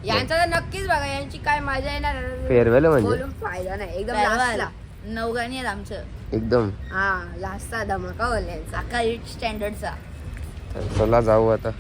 यांचा तर नक्कीच बघा, यांची काय मजा येणार. फेअरवेल म्हणजे बोलून फायदा नाही. एकदम लास्टला 9 गाणी आहेत आमचं. एकदम लास्टचा धमाका होईल यांचा. अख्खा 8 स्टँडर्डचा. तर चला जाऊ आता.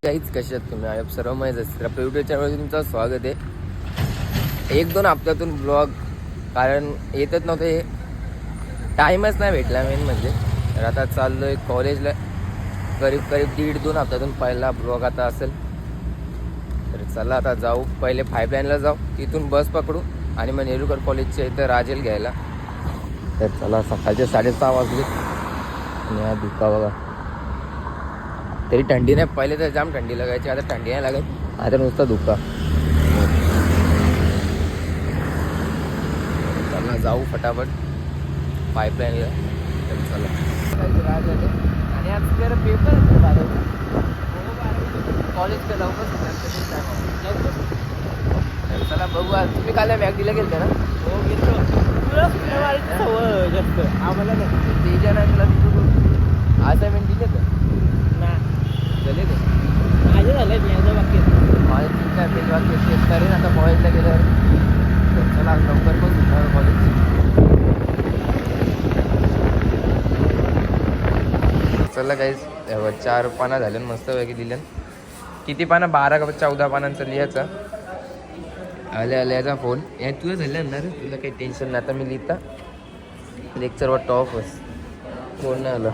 काहीच कसे आहेत तुम्ही? आय सर्व माहीत असतील. आपल्या युट्यूब चॅनलवर तुमचं स्वागत आहे. 1-2 हप्त्यातून ब्लॉग कारण येतच नव्हते, टाईमच नाही भेटला मेन म्हणजे. तर आता चाललो आहे कॉलेजला. करीब 1.5-2 हप्त्यातून पहिला ब्लॉग आता असेल. तर चला आता जाऊ. पहिले पाईपलाईनला जाऊ, तिथून बस पकडू आणि मग नेरुकर कॉलेजच्या इथं राजेल घ्यायला. तर चला, सकाळचे 6:30 वाजले आणि हा धुका बघा. तरी थंडी नाही, पहिले तर जाम थंडी लागायची, आता थंडी नाही लागत, आता नुसता धुका. चला जाऊ फटाफट पाईपलाईनला. तर चला आणि आज जरा पेपर कॉलेज का लवकर. चला बघू. आज तुम्ही काल मॅगडीला गेलते ना? हो गेलो. जास्त आम्हाला नाही. ते जणांना असाइनमेंट दिले तर झाले ते माझे झालंय माझं बाकी. माझे 3-4 पेज बाकी आहेत. करेन आता कॉलेजला गेल्यावर. तर चला लवकर पण सुटणार कॉलेज. चला काहीच 4 पानं झाले मस्तपैकी दिल्या. किती पानं? 12 का 14 पानांचं लिहायचं. आले याचा फोन या तुझं झालं ना रे, तुला काही टेन्शन नाही. आता मी लिहिता लेक्चर वर टॉपच. फोन नाही आला.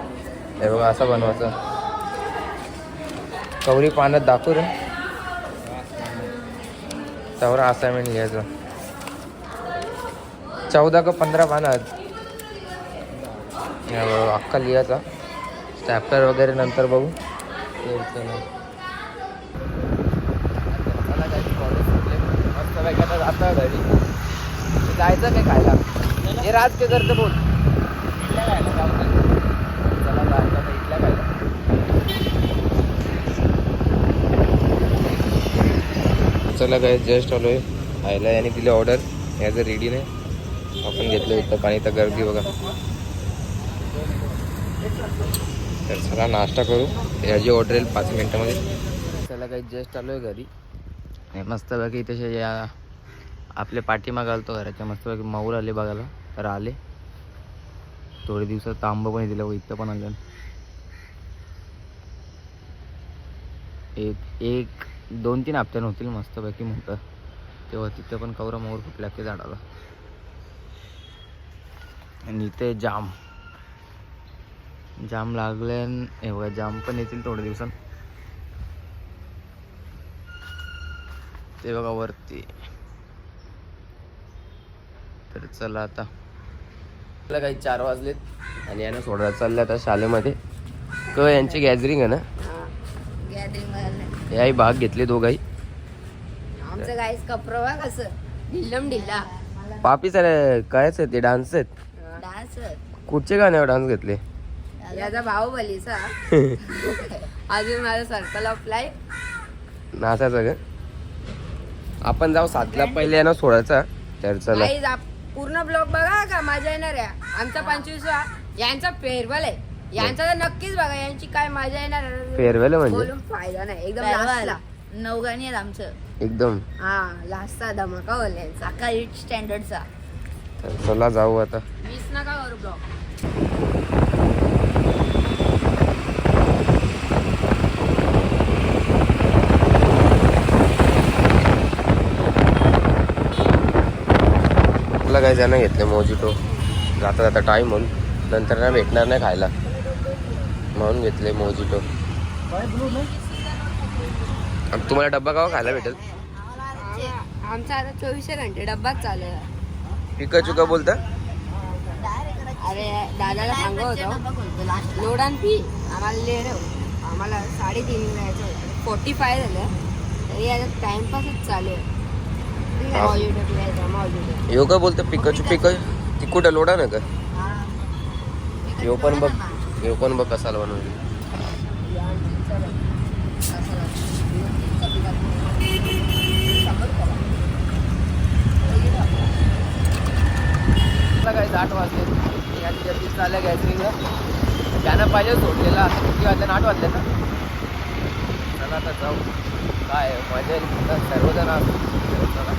हे बघा असं बनवायचं. कवरी पाण्यात दाखवू रे, त्यावर असाइनमेंट लिहायचं. 14 का 15 पानं आहेत. अख्खा लिहायचा. चॅप्टर वगैरे नंतर बघू. मस्त आता जाता घरी. जायचं काय खायला? हे राज ते करतं बोल. इथल्या खायला चला जायचं तर इथल्या खायला. चला काय जस्ट आलो आहे खायला. याने दिली ऑर्डर, याचं रेडी नाही. आपण घेतलं इथं पाणी तर गर्दी बघा. तर चला नाश्ता करू. याची ऑर्डर येईल 5 मिनटामध्ये. चला काही जस्ट आलो आहे घरी. मस्तपैकी तसे या आपल्या पाठीमाग आलतो घराच्या. मस्तपैकी माऊर आले बघायला. तर आले थोडे दिवसात. तांबं पण दिलं व इथं पण आलं. एक 2-3 हप्त्यानं होतील मस्तपैकी मोठं. तेव्हा तिथं पण कवरा मोर फुटल्या ते झाडाला. आणि इथे जाम लागले. एवढं जाम पण येतील थोड्या दिवसांत. ते बघा वरती. तर चला आता काही 4 वाजलेत आणि यानं सोडायला चाललं आता शाळेमध्ये. यांची गॅदरिंग आहे ना. गॅदरिंग याही भाग घेतले दोघाही. आमचं गाईस कपरवा कसं ढिल्ला पापी सर कायच आहे ते डान्स आहेत. डान्स कुठचे गाण्यावर डान्स घेतले? याचा बाहुबलीचा. अजून माझा सर्कल ऑफ लाईफ नाचायचं का? आपण जाऊ 7ला पहिले यानं सोडायचा. तर चला पूर्ण ब्लॉग बघा का मजा येणार आहे. आमचा 25वा यांचा फेअरवेल आहे. यांचा तर नक्कीच बघा, यांची काय मजा येणार. फेअरवेल म्हणजे बोलून फायदा नाही. एकदम लास्टला 9 गाणी आहेत आमचं. एकदम लास्टचा धमाका होईल यांचा. अख्खा 8 स्टँडर्डचा. तर चला जाऊ आता. मिस नका करू ब्लॉग. आपला काही जण घेतले मोजिटो. जाता जाता टाईम होऊन नंतर ना भेटणार नाही खायला म्हणून घेतले मोजिटो. तुम्हाला डब्बा का खायला भेटेल? आमचा आता 24 घंटे डब्बाच चालू आहे. पिकाचू का बोलता? अरे दादाला सांगत होतो लोड आणि फी आम्हाला लेट आम्हाला 3:30 जायचं होतं 45 झालं तरी आता टाइमपासच चालू आहे. यो का बोलतो पिकाचू ती कुठं लोडा ना का? यो पण बघ कसाला बनवली. काय 8 वाजले यांच्या चालल्या गॅसरिंगला त्यांना पाहिजे सोडलेला किती वाजल्या 8 वाजले ना. चला आता जाऊ काय मजा येईल सर्वजण असतो. चला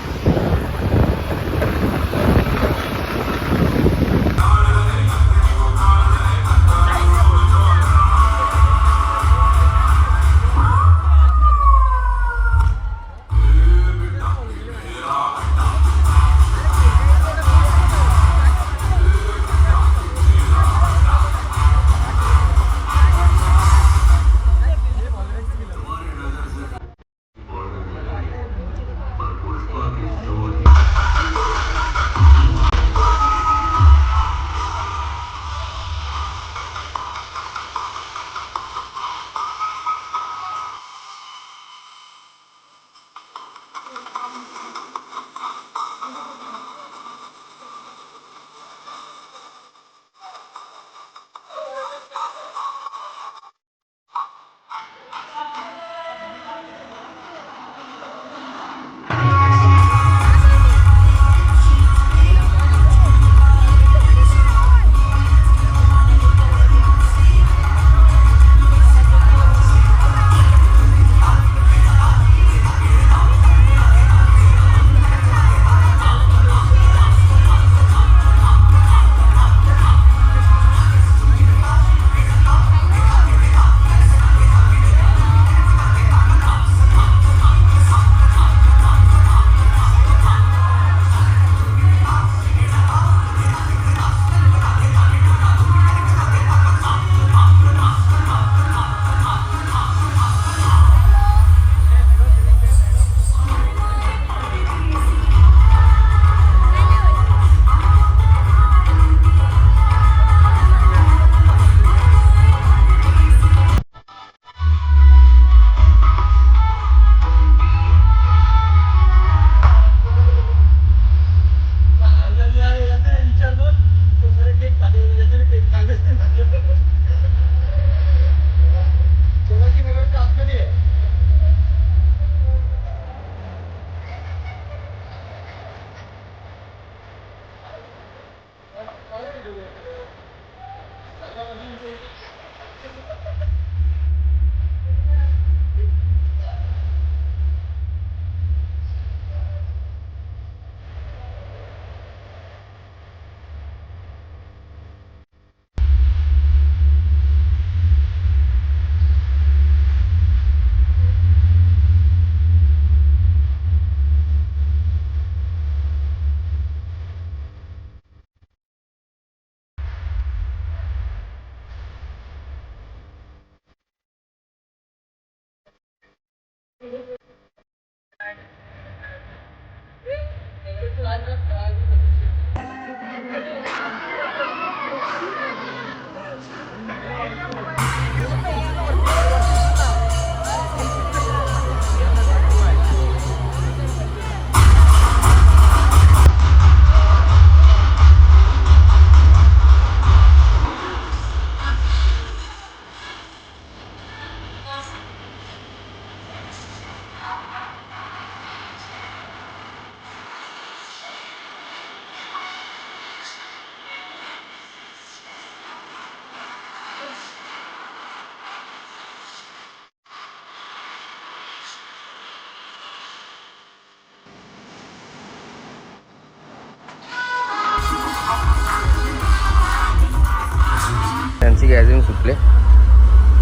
त्यांची गॅसिंग सुटले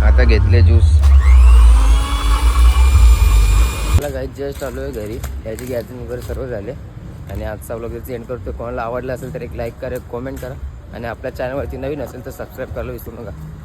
आता घेतले ज्यूस. मला काही जस्ट आलो आहे घरी त्याची गॅसिंग वगैरे सर्व झाले आणि आजचा व्लॉग इथे एंड करतो. कोणाला आवडला असेल तर एक लाईक करा, कमेंट करा आणि आपल्या चॅनलवरती नवीन असेल तर सबस्क्राईब करायला विसरू नका.